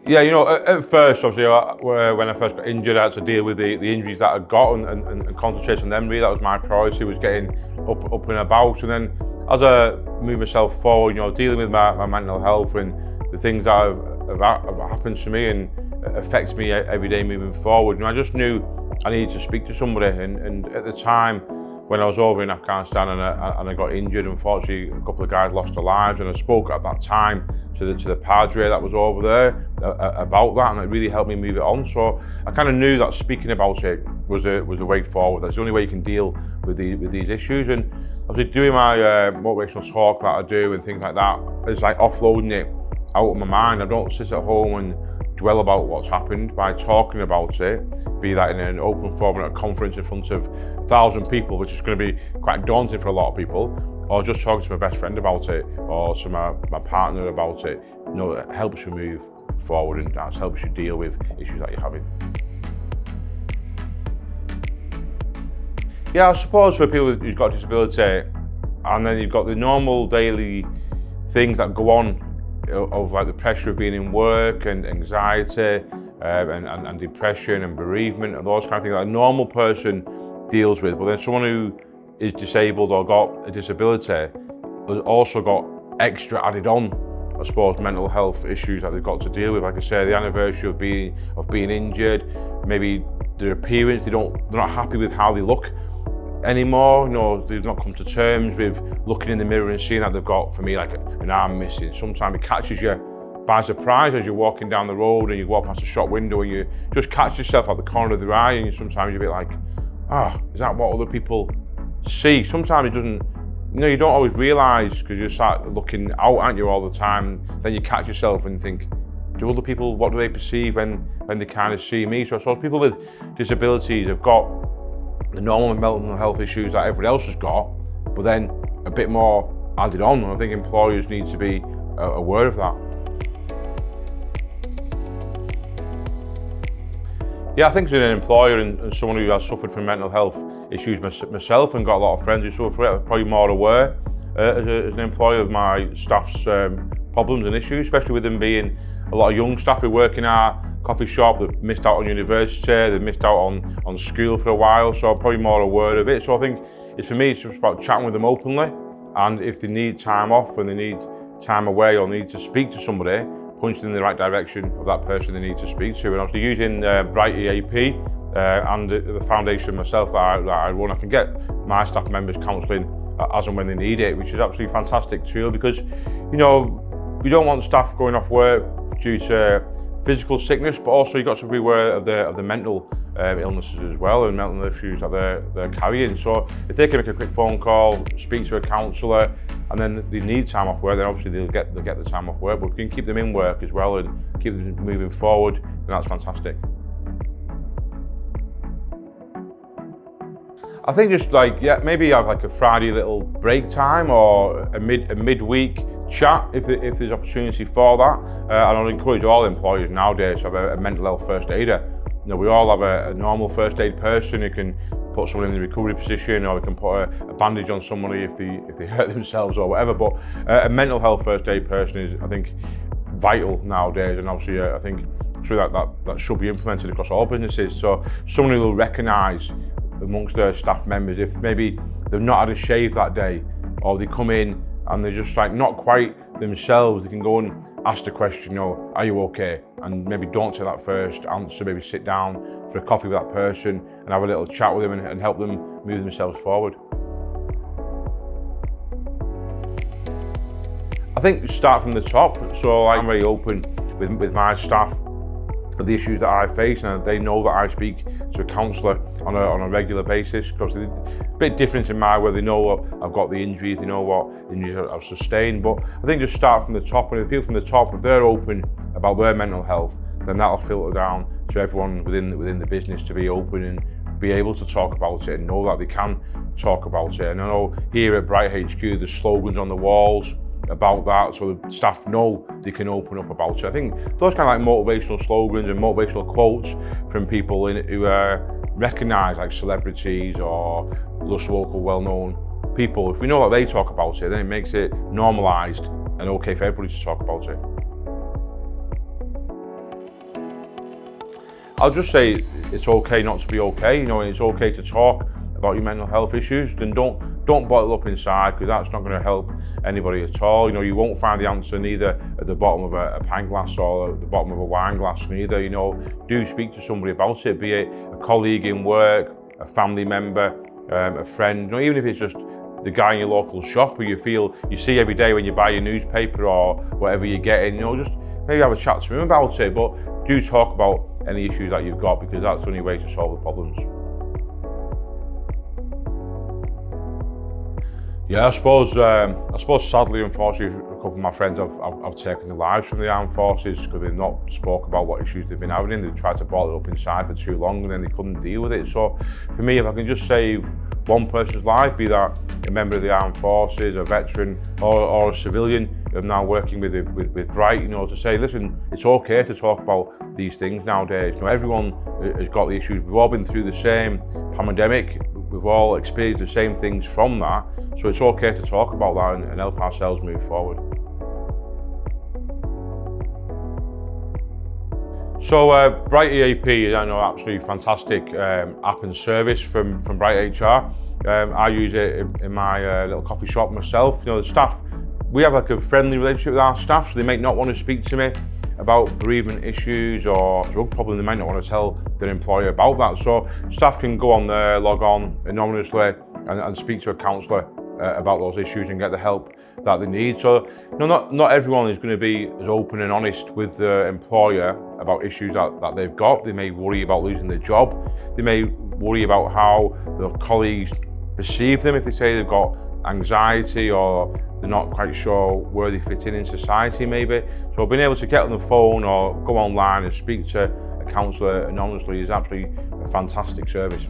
Yeah, at first, obviously, when I first got injured, I had to deal with the injuries that I got and concentrate on them. Really, that was my priority, was getting up and about. And then as I moved myself forward, dealing with my mental health and the things that have happened to me and affects me every day moving forward, I just knew I needed to speak to somebody. And at the time, when I was over in Afghanistan and I got injured, unfortunately, a couple of guys lost their lives, and I spoke at that time to the padre that was over there about that, and it really helped me move it on. So I kind of knew that speaking about it was a way forward. That's the only way you can deal with these issues. And obviously doing my motivational talk that I do and things like that is like offloading it out of my mind. I don't sit at home and dwell about what's happened. By talking about it, be that in an open forum at a conference in front of 1,000 people, which is going to be quite daunting for a lot of people, or just talking to my best friend about it, or to my partner about it, it helps you move forward and that helps you deal with issues that you're having. Yeah, I suppose for people who've got a disability, and then you've got the normal daily things that go on of like the pressure of being in work and anxiety and depression and bereavement and those kind of things that a normal person deals with. But then someone who is disabled or got a disability has also got extra added on, I suppose, mental health issues that they've got to deal with. Like I say, the anniversary of being injured, maybe their appearance, they're not happy with how they look anymore. They've not come to terms with looking in the mirror and seeing that they've got, for me, like an arm missing. Sometimes it catches you by surprise as you're walking down the road and you walk past a shop window and you just catch yourself at the corner of the eye, and sometimes you're a bit like, is that what other people see? Sometimes it doesn't, you don't always realise because you start looking out, aren't you, all the time. Then you catch yourself and think, do other people, what do they perceive when they kind of see me? So I suppose people with disabilities have got the normal mental health issues that everyone else has got, but then a bit more added on. And I think employers need to be aware of that. Yeah, I think as an employer and someone who has suffered from mental health issues myself and got a lot of friends who suffer from it, I'm probably more aware as an employer of my staff's problems and issues, especially with them being a lot of young staff who work in our coffee shop. They've missed out on university, they've missed out on school for a while, so I'm probably more aware of it. So I think for me, it's just about chatting with them openly, and if they need time off and they need time away or need to speak to somebody, pointing in the right direction of that person they need to speak to. And obviously using BrightHR and the foundation myself that I run, I can get my staff members counselling as and when they need it, which is absolutely a fantastic tool, because we don't want staff going off work due to physical sickness, but also you've got to be aware of the mental illnesses as well and mental issues that they're carrying. So if they can make a quick phone call, speak to a counsellor, and then they need time off work, then obviously they'll get the time off work. But if we can keep them in work as well and keep them moving forward, then that's fantastic. I think just maybe have like a Friday little break time or a midweek chat if there's opportunity for that. And I'd encourage all employers nowadays to have a mental health first aider. We all have a normal first aid person who can put someone in the recovery position, or we can put a bandage on somebody if they hurt themselves or whatever. But a mental health first aid person is, I think, vital nowadays, and obviously I think that should be implemented across all businesses. So someone who will recognise amongst their staff members if maybe they've not had a shave that day, or they come in and they're just not quite themselves, they can go and ask the question, are you okay? And maybe don't say that first answer, maybe sit down for a coffee with that person and have a little chat with them and help them move themselves forward. I think start from the top. So I'm very open with my staff of the issues that I face, and they know that I speak to a counsellor on a regular basis, because it's a bit different in my way. They know I've got the injuries, they know what injuries I've sustained. But I think just start from the top, and if people from the top, if they're open about their mental health, then that'll filter down to everyone within the business to be open and be able to talk about it and know that they can talk about it. And I know here at BrightHQ, there's slogans on the walls about that, so the staff know they can open up about it. I think those kind of motivational slogans and motivational quotes from people who recognise like celebrities or just local well-known people, if we know that they talk about it, then it makes it normalised and okay for everybody to talk about it. I'll just say it's okay not to be okay, and it's okay to talk about your mental health issues. Then don't bottle up inside, because that's not going to help anybody at all. You won't find the answer neither at the bottom of a pint glass or at the bottom of a wine glass neither. Do speak to somebody about it, be it a colleague in work, a family member, a friend, even if it's just the guy in your local shop who you see every day when you buy your newspaper or whatever you're getting. Just maybe have a chat to him about it, but do talk about any issues that you've got, because that's the only way to solve the problems. Yeah, I suppose sadly, unfortunately, a couple of my friends have taken their lives from the armed forces because they've not spoke about what issues they've been having. They've tried to bottle it up inside for too long, and then they couldn't deal with it. So for me, if I can just save one person's life, be that a member of the armed forces, a veteran, or a civilian, I'm now working with Bright, to say, listen, it's okay to talk about these things nowadays. Everyone has got the issues. We've all been through the same pandemic. We've all experienced the same things from that. So it's okay to talk about that and help ourselves move forward. So BrightHR, I know, absolutely fantastic app and service from BrightHR. I use it in my little coffee shop myself. The staff, we have like a friendly relationship with our staff, so they might not want to speak to me about bereavement issues or drug problems. They might not want to tell their employer about that. So staff can go on there, log on anonymously and speak to a counsellor about those issues and get the help that they need. So not everyone is going to be as open and honest with the employer about issues that they've got. They may worry about losing their job. They may worry about how their colleagues perceive them if they say they've got anxiety or they're not quite sure where they fit in society maybe. So being able to get on the phone or go online and speak to a counsellor anonymously is absolutely a fantastic service.